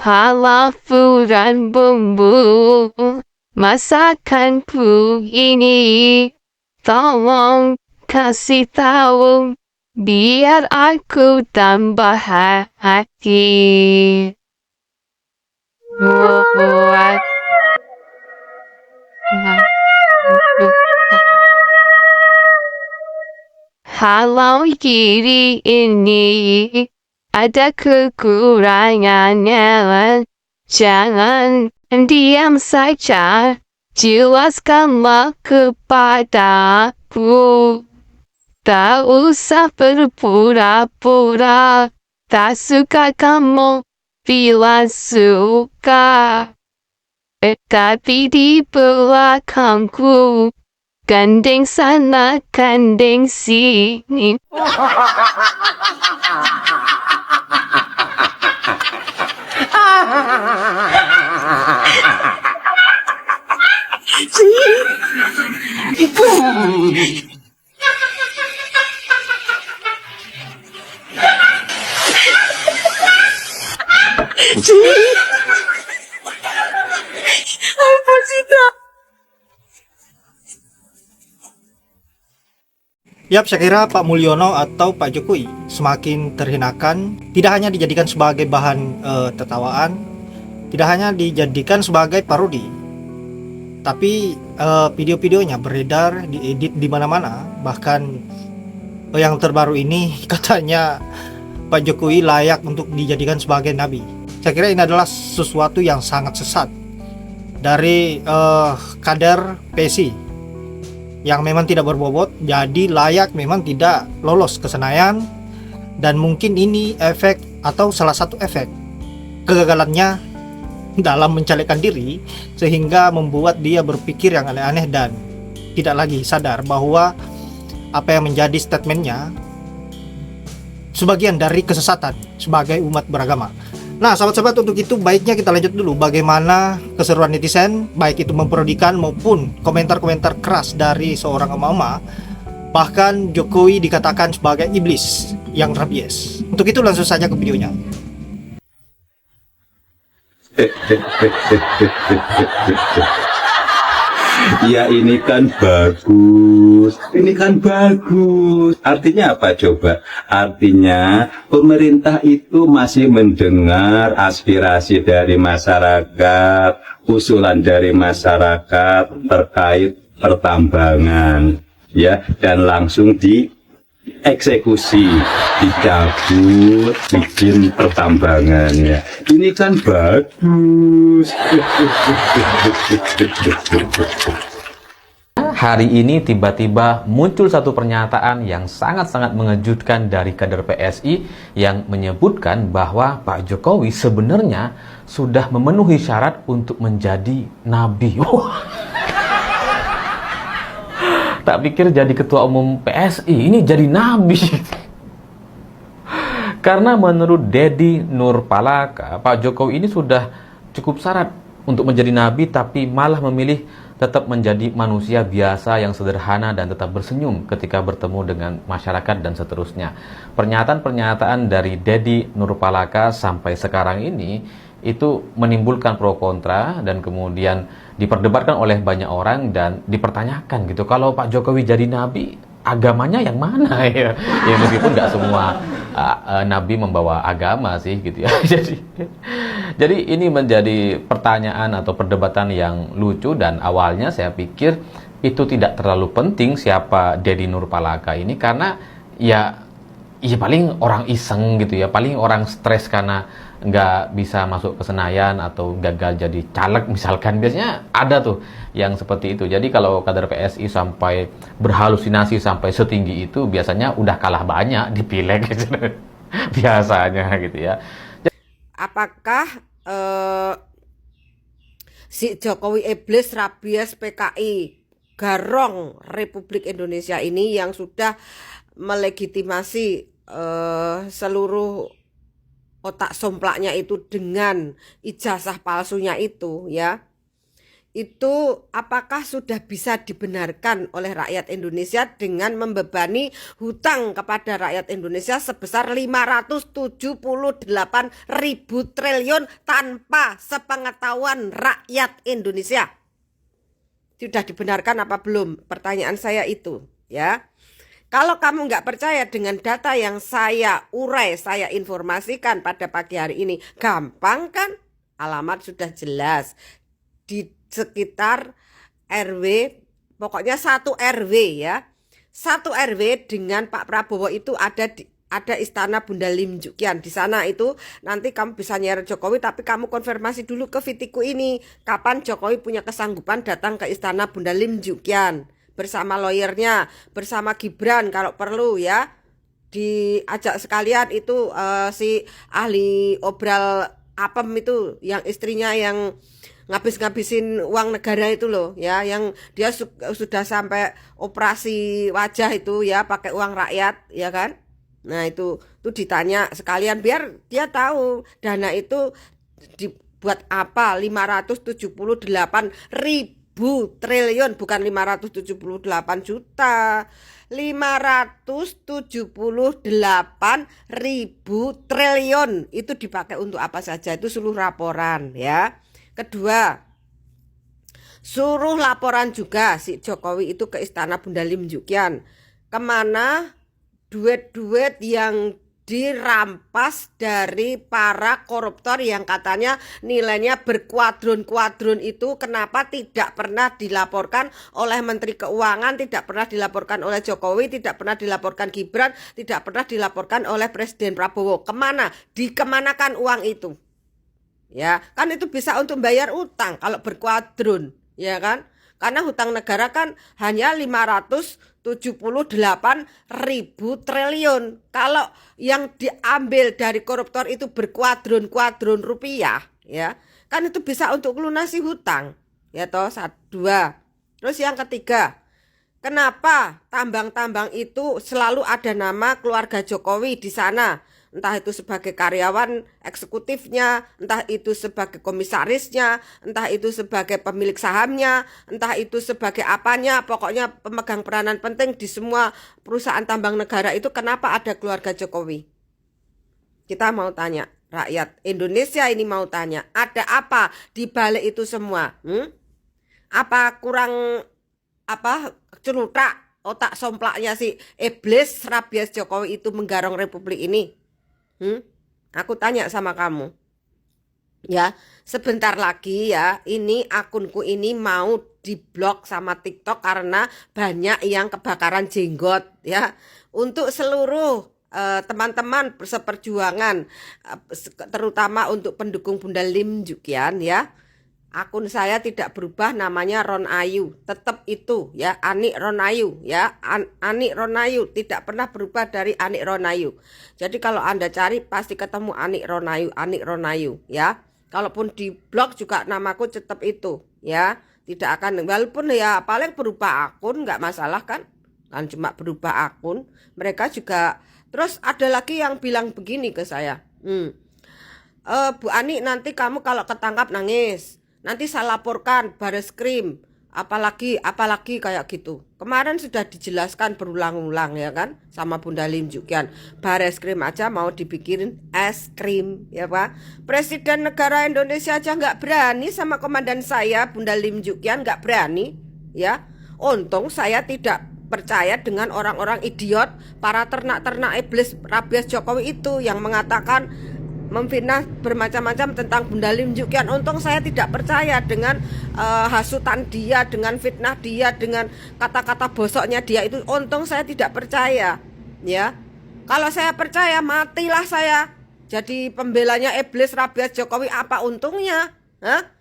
Halafu dan bumbu masakanku ini. Tolong kasih tahu biar aku tambah hati. Buat Halau diri ini ada kekurangannya. Jangan diam saja, jelaskanlah kepadaku. Tak usah berpura-pura, tak suka kamu bila suka. Tapi di belakangku, gandeng sana, gandeng sini. Yap, saya kira Pak Mulyono atau Pak Jokowi semakin terhinakan, tidak hanya dijadikan sebagai bahan tertawaan, tidak hanya dijadikan sebagai parodi, tapi video-videonya beredar, diedit di mana-mana. Bahkan yang terbaru ini katanya Pak Jokowi layak untuk dijadikan sebagai nabi. Saya kira ini adalah sesuatu yang sangat sesat dari kader PSI yang memang tidak berbobot, jadi layak memang tidak lolos ke Senayan. Dan mungkin ini efek atau salah satu efek kegagalannya dalam mencalekkan diri, sehingga membuat dia berpikir yang aneh-aneh dan tidak lagi sadar bahwa apa yang menjadi statementnya sebagian dari kesesatan sebagai umat beragama. Nah, sahabat-sahabat, untuk itu baiknya kita lanjut dulu bagaimana keseruan netizen, baik itu memperodikan maupun komentar-komentar keras dari seorang emak-emak. Bahkan Jokowi dikatakan sebagai iblis yang rabies. Untuk itu langsung saja ke videonya. Ya ini kan bagus, ini kan bagus. Artinya apa coba? Artinya pemerintah itu masih mendengar aspirasi dari masyarakat, usulan dari masyarakat terkait pertambangan, ya, dan langsung dieksekusi, dicabut izin pertambangannya. Ini kan bagus. Hari ini tiba-tiba muncul satu pernyataan yang sangat-sangat mengejutkan dari kader PSI yang menyebutkan bahwa Pak Jokowi sebenarnya sudah memenuhi syarat untuk menjadi nabi. Tak pikir jadi ketua umum PSI, ini jadi nabi. Karena menurut Dedi Nurpalaka, Pak Jokowi ini sudah cukup syarat untuk menjadi nabi, tapi malah memilih tetap menjadi manusia biasa yang sederhana dan tetap bersenyum ketika bertemu dengan masyarakat dan seterusnya. Pernyataan-pernyataan dari Dedi Nurpalaka sampai sekarang ini itu menimbulkan pro kontra dan kemudian diperdebatkan oleh banyak orang dan dipertanyakan gitu, kalau Pak Jokowi jadi nabi, agamanya yang mana ya? Ya meskipun nggak semua nabi membawa agama sih gitu ya. Jadi ini menjadi pertanyaan atau perdebatan yang lucu, dan awalnya saya pikir itu tidak terlalu penting siapa Dedi Nurpalaka ini, karena ya paling orang iseng gitu ya, paling orang stres karena nggak bisa masuk ke Senayan atau gagal jadi caleg misalkan. Biasanya ada tuh yang seperti itu. Jadi kalau kader PSI sampai berhalusinasi sampai setinggi itu, biasanya udah kalah banyak di pileg gitu. Biasanya gitu ya. Apakah si Jokowi iblis rabies PKI garong Republik Indonesia ini yang sudah melegitimasi seluruh otak somplaknya itu dengan ijazah palsunya itu ya, itu apakah sudah bisa dibenarkan oleh rakyat Indonesia dengan membebani hutang kepada rakyat Indonesia sebesar 578.000 triliun tanpa sepengetahuan rakyat Indonesia? Sudah dibenarkan apa belum? Pertanyaan saya itu, ya. Kalau kamu nggak percaya dengan data yang saya urai, saya informasikan pada pagi hari ini, gampang kan? Alamat sudah jelas di sekitar RW, pokoknya satu RW ya. Satu RW dengan Pak Prabowo itu ada istana Bunda Lim Jukian. Di sana itu nanti kamu bisa nyeret Jokowi, tapi kamu konfirmasi dulu ke Fitiku ini, kapan Jokowi punya kesanggupan datang ke istana Bunda Lim Jukian bersama lawyernya, bersama Gibran kalau perlu ya. Diajak sekalian itu si ahli obral apem itu, yang istrinya yang ngabis-ngabisin uang negara itu loh ya, yang dia sudah sampai operasi wajah itu ya pakai uang rakyat ya kan. Nah itu ditanya sekalian biar dia tahu dana itu dibuat apa. 578.000 triliun, bukan 578 juta, 578.000 triliun itu dipakai untuk apa saja, itu seluruh laporan ya. Kedua, suruh laporan juga si Jokowi itu ke istana Bunda Lim Jukian, kemana duit-duit yang dirampas dari para koruptor yang katanya nilainya berkuadron-kuadron itu, kenapa tidak pernah dilaporkan oleh Menteri Keuangan, tidak pernah dilaporkan oleh Jokowi, tidak pernah dilaporkan Gibran, tidak pernah dilaporkan oleh Presiden Prabowo? Kemana? Dikemanakan uang itu? Ya, kan itu bisa untuk bayar utang kalau berkuadron, ya kan? Karena hutang negara kan hanya 578.000 triliun. Kalau yang diambil dari koruptor itu berkuadron-kuadron rupiah, ya, kan itu bisa untuk melunasi hutang. Ya toh, dua. Terus yang ketiga, kenapa tambang-tambang itu selalu ada nama keluarga Jokowi di sana? Entah itu sebagai karyawan eksekutifnya, entah itu sebagai komisarisnya, entah itu sebagai pemilik sahamnya, entah itu sebagai apanya, pokoknya pemegang peranan penting di semua perusahaan tambang negara itu. Kenapa ada keluarga Jokowi? Kita mau tanya, rakyat Indonesia ini mau tanya, ada apa di balik itu semua? Apa kurang celutak otak somplaknya si iblis rabies Jokowi itu menggarong republik ini? Aku tanya sama kamu. Ya, sebentar lagi ya, ini akunku ini mau diblok sama TikTok karena banyak yang kebakaran jenggot ya. Untuk seluruh teman-teman seperjuangan, terutama untuk pendukung Bunda Lim Jukian ya. Akun saya tidak berubah, namanya Ron Ayu, tetap itu ya, Anik Ron Ayu ya, Anik Ron Ayu, tidak pernah berubah dari Anik Ron Ayu. Jadi kalau Anda cari pasti ketemu Anik Ron Ayu, Anik Ron Ayu ya. Kalaupun di blog juga namaku tetap itu ya, tidak akan, walaupun ya paling berubah akun nggak masalah kan cuma berubah akun. Mereka juga. Terus ada lagi yang bilang begini ke saya, Bu Ani, nanti kamu kalau ketangkap nangis, nanti saya laporkan Bareskrim, apalagi kayak gitu. Kemarin sudah dijelaskan berulang-ulang ya kan sama Bunda Lim Jukian, Bareskrim aja mau dibikin es krim ya Pak. Presiden negara Indonesia aja nggak berani sama komandan saya Bunda Lim Jukian, nggak berani ya. Untung saya tidak percaya dengan orang-orang idiot, para ternak-ternak iblis rabies Jokowi itu yang mengatakan memfitnah bermacam-macam tentang Bunda Lim Jukian. Untung saya tidak percaya dengan hasutan dia, dengan fitnah dia, dengan kata-kata bosoknya dia itu. Untung saya tidak percaya ya. Kalau saya percaya, matilah saya jadi pembelanya iblis rabies Jokowi. Apa untungnya? Hah?